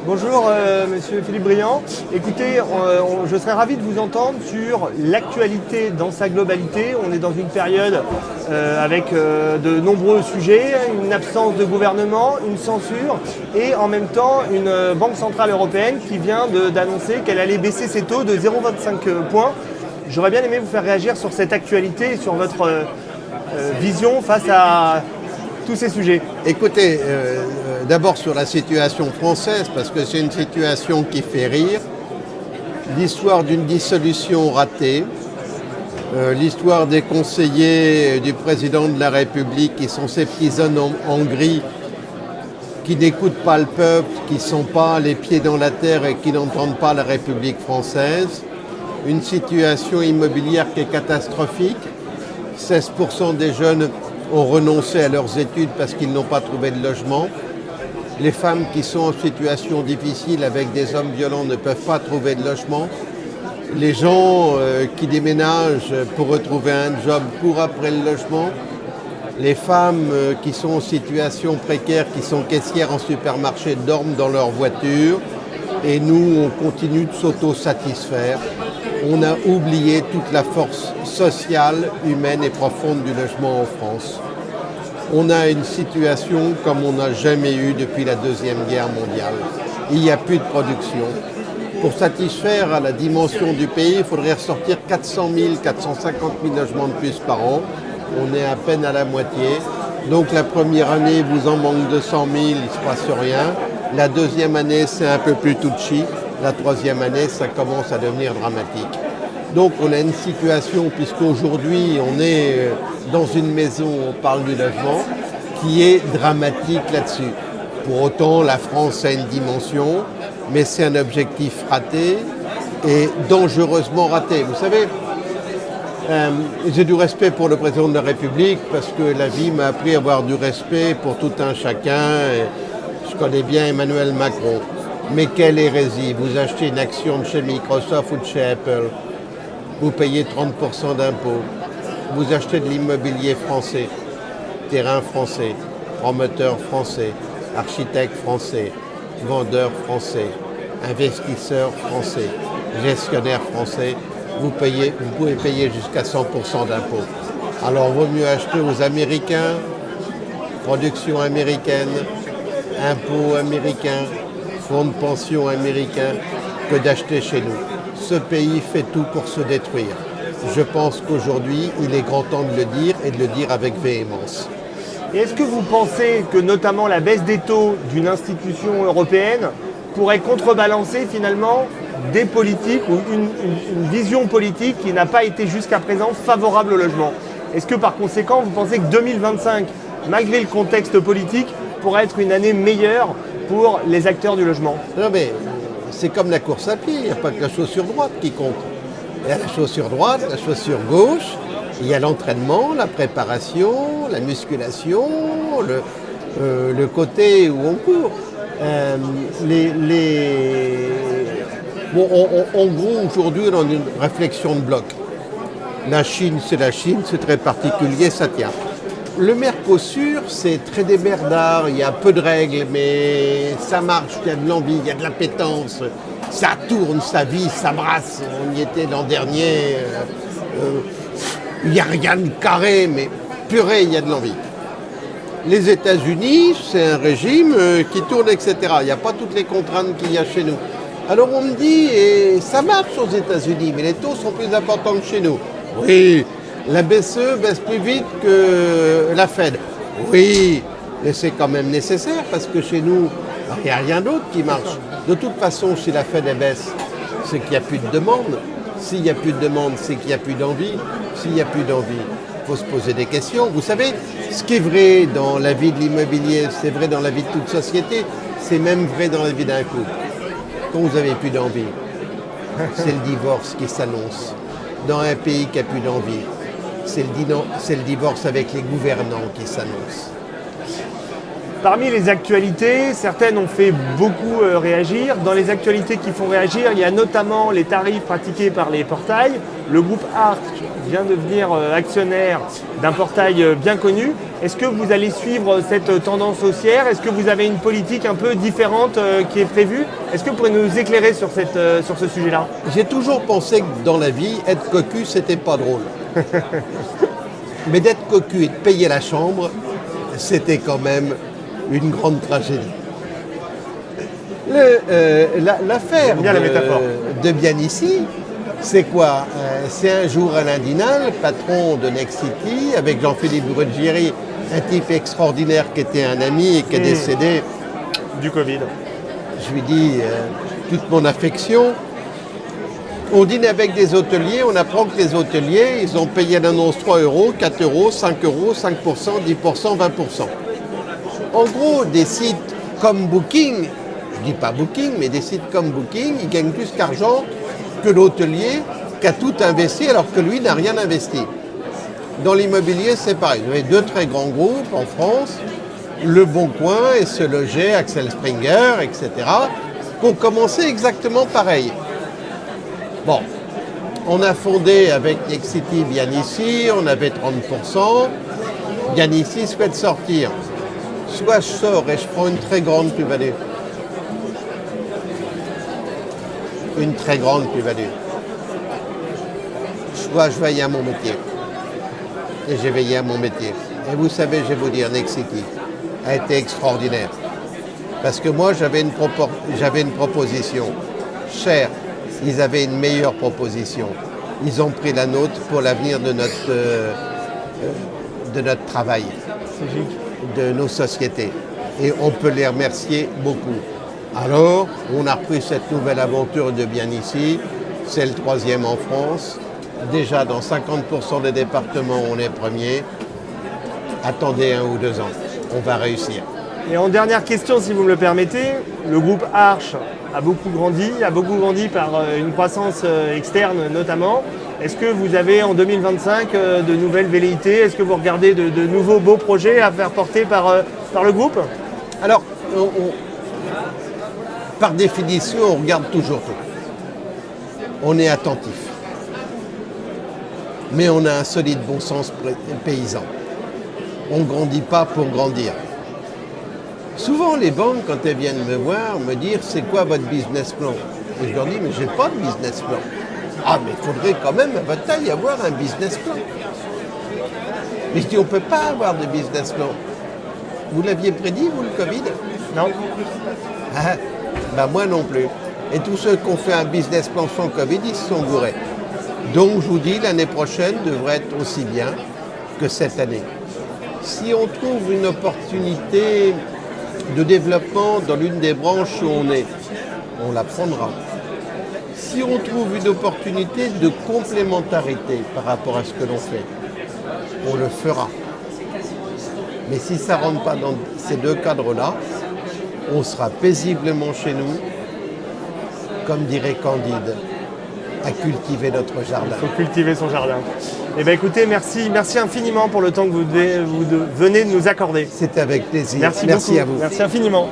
Bonjour Monsieur Philippe Briand. Écoutez, je serais ravi de vous entendre sur l'actualité dans sa globalité. On est dans une période avec de nombreux sujets, une absence de gouvernement, une censure et en même temps une Banque Centrale Européenne qui vient d'annoncer qu'elle allait baisser ses taux de 0,25 points. J'aurais bien aimé vous faire réagir sur cette actualité et sur votre vision face à tous ces sujets. Écoutez, d'abord sur la situation française, parce que c'est une situation qui fait rire. L'histoire d'une dissolution ratée, l'histoire des conseillers du président de la République qui sont ces petits hommes en gris, qui n'écoutent pas le peuple, qui ne sont pas les pieds dans la terre et qui n'entendent pas la République française. Une situation immobilière qui est catastrophique. 16% des jeunes ont renoncé à leurs études parce qu'ils n'ont pas trouvé de logement. Les femmes qui sont en situation difficile avec des hommes violents ne peuvent pas trouver de logement. Les gens qui déménagent pour retrouver un job courent après le logement. Les femmes qui sont en situation précaire, qui sont caissières en supermarché, dorment dans leur voiture. Et nous, on continue de s'auto-satisfaire. On a oublié toute la force sociale, humaine et profonde du logement en France. On a une situation comme on n'a jamais eu depuis la Deuxième Guerre mondiale. Il n'y a plus de production. Pour satisfaire à la dimension du pays, il faudrait ressortir 400 000, 450 000 logements de plus par an. On est à peine à la moitié. Donc la première année, vous en manque 200 000, il ne se passe rien. La deuxième année, c'est un peu plus touchy. La troisième année, ça commence à devenir dramatique. Donc on a une situation, puisqu'aujourd'hui on est dans une maison, on parle du logement, qui est dramatique là-dessus. Pour autant, la France a une dimension, mais c'est un objectif raté et dangereusement raté. Vous savez, j'ai du respect pour le président de la République parce que la vie m'a appris à avoir du respect pour tout un chacun. Et je connais bien Emmanuel Macron. Mais quelle hérésie! Vous achetez une action de chez Microsoft ou de chez Apple, vous payez 30% d'impôts. Vous achetez de l'immobilier français, terrain français, promoteur français, architecte français, vendeur français, investisseur français, gestionnaire français. Vous pouvez payer jusqu'à 100% d'impôts. Alors, il vaut mieux acheter aux Américains, production américaine, impôts américains, fonds de pension américains, que d'acheter chez nous. Ce pays fait tout pour se détruire. Je pense qu'aujourd'hui, il est grand temps de le dire et de le dire avec véhémence. Et est-ce que vous pensez que notamment la baisse des taux d'une institution européenne pourrait contrebalancer finalement des politiques ou une vision politique qui n'a pas été jusqu'à présent favorable au logement? Est-ce que par conséquent, vous pensez que 2025, malgré le contexte politique, pourrait être une année meilleure pour les acteurs du logement? Non mais c'est comme la course à pied, il n'y a pas que la chaussure droite qui compte. Il y a la chaussure droite, la chaussure gauche, il y a l'entraînement, la préparation, la musculation, le côté où on court. Bon, en gros, aujourd'hui, on a une réflexion de bloc. La Chine, c'est très particulier, ça tient. Le Mercosur, c'est très démerdard, il y a peu de règles, mais ça marche, il y a de l'envie, il y a de l'appétence, ça tourne, ça vit, ça brasse. On y était l'an dernier, il n'y a rien de carré, mais purée, il y a de l'envie. Les États-Unis, c'est un régime qui tourne, etc. Il n'y a pas toutes les contraintes qu'il y a chez nous. Alors on me dit, et ça marche aux États-Unis, mais les taux sont plus importants que chez nous. Oui. La BCE baisse plus vite que la Fed. Oui, mais c'est quand même nécessaire parce que chez nous, il n'y a rien d'autre qui marche. De toute façon, si la Fed baisse, c'est qu'il n'y a plus de demande. S'il n'y a plus de demande, c'est qu'il n'y a plus d'envie. S'il n'y a plus d'envie, il faut se poser des questions. Vous savez, ce qui est vrai dans la vie de l'immobilier, c'est vrai dans la vie de toute société, c'est même vrai dans la vie d'un couple. Quand vous n'avez plus d'envie, c'est le divorce qui s'annonce. Dans un pays qui n'a plus d'envie, c'est le divorce avec les gouvernants qui s'annonce. Parmi les actualités, certaines ont fait beaucoup réagir. Dans les actualités qui font réagir, il y a notamment les tarifs pratiqués par les portails, Le groupe Arch vient de devenir actionnaire d'un portail bien connu. Est-ce que vous allez suivre cette tendance haussière? Est-ce que vous avez une politique un peu différente qui est prévue? Est-ce que vous pourriez nous éclairer sur ce sujet-là? J'ai toujours pensé que dans la vie, être cocu, c'était pas drôle. Mais d'être cocu et de payer la chambre, c'était quand même une grande tragédie. L'affaire de Bianici, c'est quoi? C'est un jour Alain Dinal, patron de Nexity, avec Jean-Philippe Ruggieri, un type extraordinaire qui était un ami et qui est décédé du Covid. Je lui dis toute mon affection. On dîne avec des hôteliers, on apprend que les hôteliers, ils ont payé l'annonce 3 euros, 4 euros, 5 euros, 5%, 10%, 20%. En gros, des sites comme Booking, je dis pas Booking, mais des sites comme Booking, ils gagnent plus qu'argent que l'hôtelier qui a tout investi alors que lui n'a rien investi. Dans l'immobilier, c'est pareil. Vous avez deux très grands groupes en France, Le Bon Coin, Se Loger, Axel Springer, etc., qui ont commencé exactement pareil. Bon, on a fondé avec Nexity Bianici, on avait 30%. Bianici souhaite sortir. Soit je sors et je prends une très grande plus-value. Une très grande plus-value. Soit je veille à mon métier. Et j'ai veillé à mon métier. Et vous savez, je vais vous dire, Nexity a été extraordinaire. Parce que moi, j'avais une proposition chère. Ils avaient une meilleure proposition. Ils ont pris la nôtre pour l'avenir de notre travail, de nos sociétés. Et on peut les remercier beaucoup. Alors, on a repris cette nouvelle aventure de Bianici. C'est le 3e en France. Déjà, dans 50% des départements, on est premier. Attendez 1 ou 2 ans. On va réussir. Et en dernière question, si vous me le permettez, le groupe Arch a beaucoup grandi par une croissance externe notamment. Est-ce que vous avez en 2025 de nouvelles velléités? Est-ce que vous regardez de nouveaux beaux projets à faire porter par le groupe? Alors, par définition, on regarde toujours tout. On est attentif. Mais on a un solide bon sens paysan. On ne grandit pas pour grandir. Souvent, les banques, quand elles viennent me voir, me dire « c'est quoi votre business plan ?» Et je leur dis « mais j'ai pas de business plan. » « Ah, mais il faudrait quand même à votre taille avoir un business plan. » Mais je dis « on ne peut pas avoir de business plan. » Vous l'aviez prédit, vous, le Covid? Non. Ah, ben moi non plus. Et tous ceux qui ont fait un business plan sans Covid, ils se sont gourés. Donc, je vous dis, l'année prochaine devrait être aussi bien que cette année. Si on trouve une opportunité de développement dans l'une des branches où on la prendra. Si on trouve une opportunité de complémentarité par rapport à ce que l'on fait, on le fera. Mais si ça ne rentre pas dans ces deux cadres-là, on sera paisiblement chez nous, comme dirait Candide, à cultiver notre jardin. Il faut cultiver son jardin. Eh bien écoutez, merci infiniment pour le temps que vous venez de nous accorder. C'était avec plaisir. Merci beaucoup. À vous. Merci infiniment.